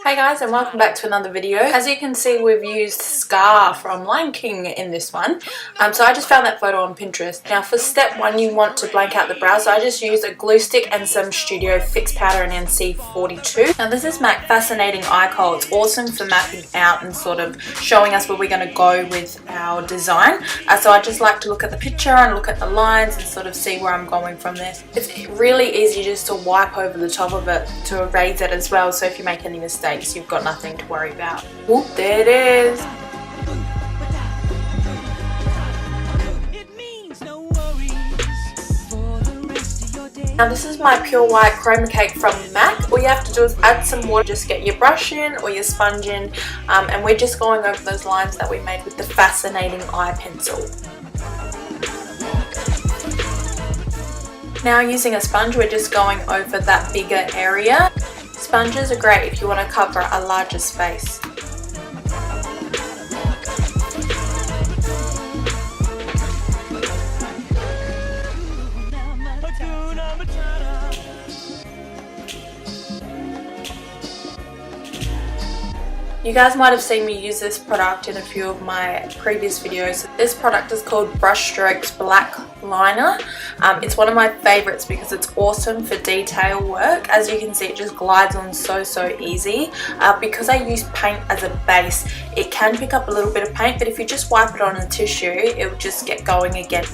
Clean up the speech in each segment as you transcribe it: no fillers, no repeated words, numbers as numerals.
Hey guys, and welcome back to another video. As you can see, we've used Scar from Lion King in this one. So I just found that photo on Pinterest. Now for step 1, you want to blank out the brows. So I just used a glue stick and some Studio Fix powder in NC42. Now this is MAC Fascinating Eye Kohl. It's awesome for mapping out and sort of showing us where we're going to go with our design. So I just like to look at the picture and look at the lines and sort of see where I'm going from this. It's really easy just to wipe over the top of it to erase it as well. So if you make any mistakes, you've got nothing to worry about. Oop, there it is. Now this is my pure white CHROMACAKE from MAC. All you have to do is add some water, just get your brush in or your sponge in, and we're just going over those lines that we made with the Fascinating Eye pencil. Now using a sponge, we're just going over that bigger area. Sponges are great if you want to cover a larger space. You guys might have seen me use this product in a few of my previous videos. This product is called BRUSHSTROKES Black Liner. It's one of my favorites because it's awesome for detail work. As you can see, it just glides on so easy. Because I use paint as a base, it can pick up a little bit of paint, but if you just wipe it on a tissue, it will just get going again.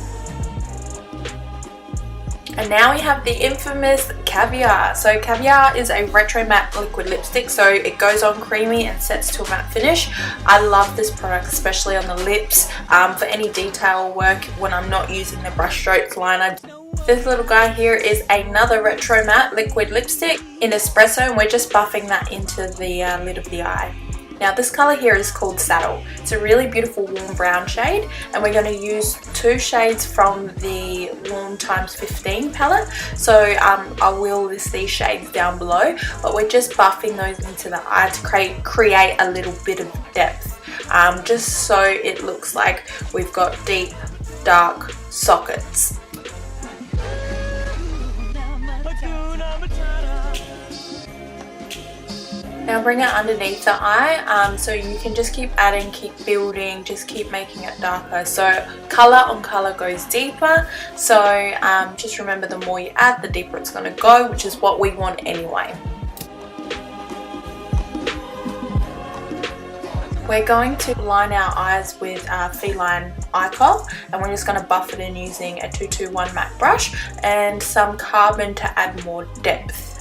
And now we have the infamous CAVIAR. So CAVIAR is a retro matte liquid lipstick, so it goes on creamy and sets to a matte finish. I love this product, especially on the lips, for any detail work when I'm not using the brushstrokes liner. This little guy here is another retro matte liquid lipstick in espresso, and we're just buffing that into the lid of the eye. Now this colour here is called SADDEL. It's a really beautiful warm brown shade, and we're going to use 2 shades from the Warm x15 palette. So I will list these shades down below, but we're just buffing those into the eye to create a little bit of depth, just so it looks like we've got deep, dark sockets. Now bring it underneath the eye, so you can just keep adding, keep building, just keep making it darker. So colour on colour goes deeper, so just remember the more you add, the deeper it's going to go, which is what we want anyway. We're going to line our eyes with FELINE eye kohl, and we're just going to buff it in using a 221 MAC brush and some carbon to add more depth.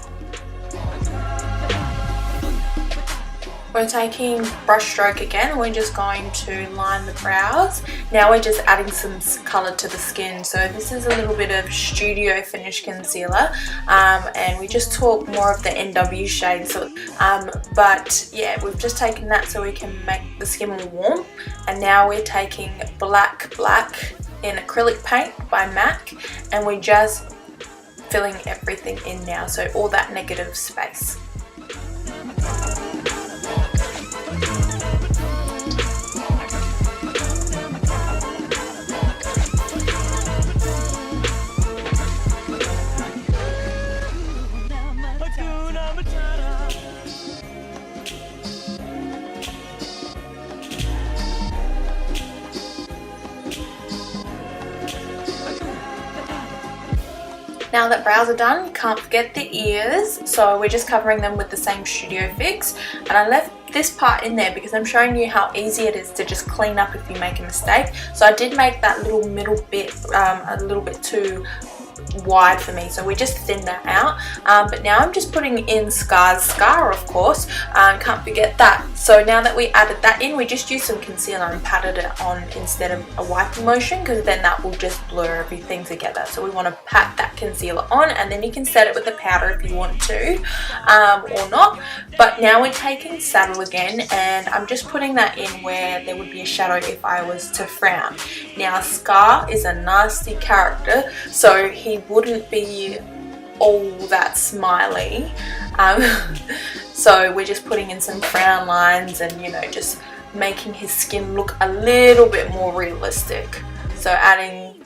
We're taking brush stroke again, we're just going to line the brows. Now we're just adding some colour to the skin. So this is a little bit of Studio Finish Concealer, and we just took more of the NW shade. So, but yeah, we've just taken that so we can make the skin more warm. And now we're taking Black in acrylic paint by MAC, and we're just filling everything in now, so all that negative space. Now that brows are done, you can't forget the ears, so we're just covering them with the same Studio Fix. And I left this part in there because I'm showing you how easy it is to just clean up if you make a mistake. So I did make that little middle bit a little bit too wide for me, so we just thinned that out. But now I'm just putting in Scar, of course, can't forget that. So now that we added that in, we just used some concealer and patted it on instead of a wiping motion, because then that will just blur everything together. So we want to pat that concealer on, and then you can set it with the powder if you want to, or not. But now we're taking Saddle again, and I'm just putting that in where there would be a shadow if I was to frown. Now Scar is a nasty character, so he wouldn't be all that smiley, so we're just putting in some frown lines and, you know, just making his skin look a little bit more realistic. So adding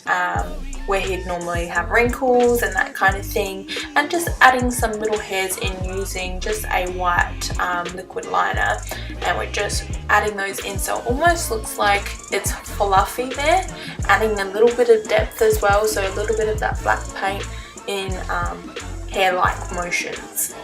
where he'd normally have wrinkles and that kind of thing, and just adding some little hairs in using just a white liquid liner, and we're just adding those in so it almost looks like it's fluffy there, adding a little bit of depth as well, so a little bit of that black paint in hair-like motions.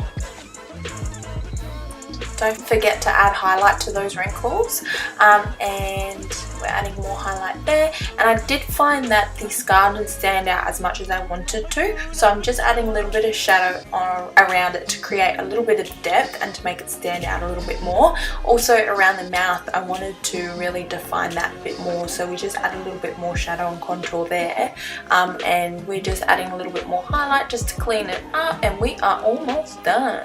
Don't forget to add highlight to those wrinkles, and we're adding more highlight there. And I did find that the scar didn't stand out as much as I wanted to, so I'm just adding a little bit of shadow around it to create a little bit of depth and to make it stand out a little bit more. Also around the mouth, I wanted to really define that a bit more, so we just add a little bit more shadow and contour there, and we're just adding a little bit more highlight just to clean it up, and we are almost done.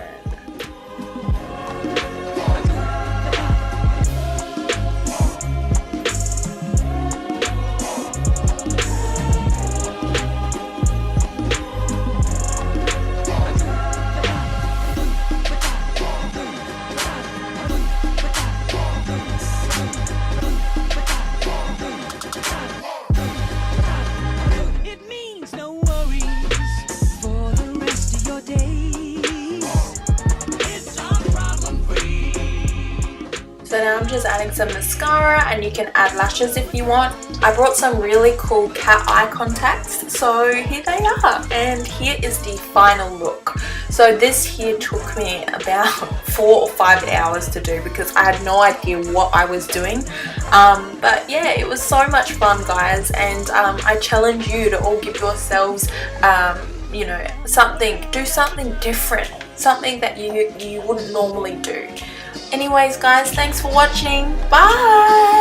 So now I'm just adding some mascara, and you can add lashes if you want. I brought some really cool cat eye contacts, so here they are, and here is the final look. So this here took me about 4 or 5 hours to do because I had no idea what I was doing, but yeah, it was so much fun, guys, and I challenge you to all give yourselves you know, do something different, something that you wouldn't normally do. Anyways, guys, thanks for watching. Bye!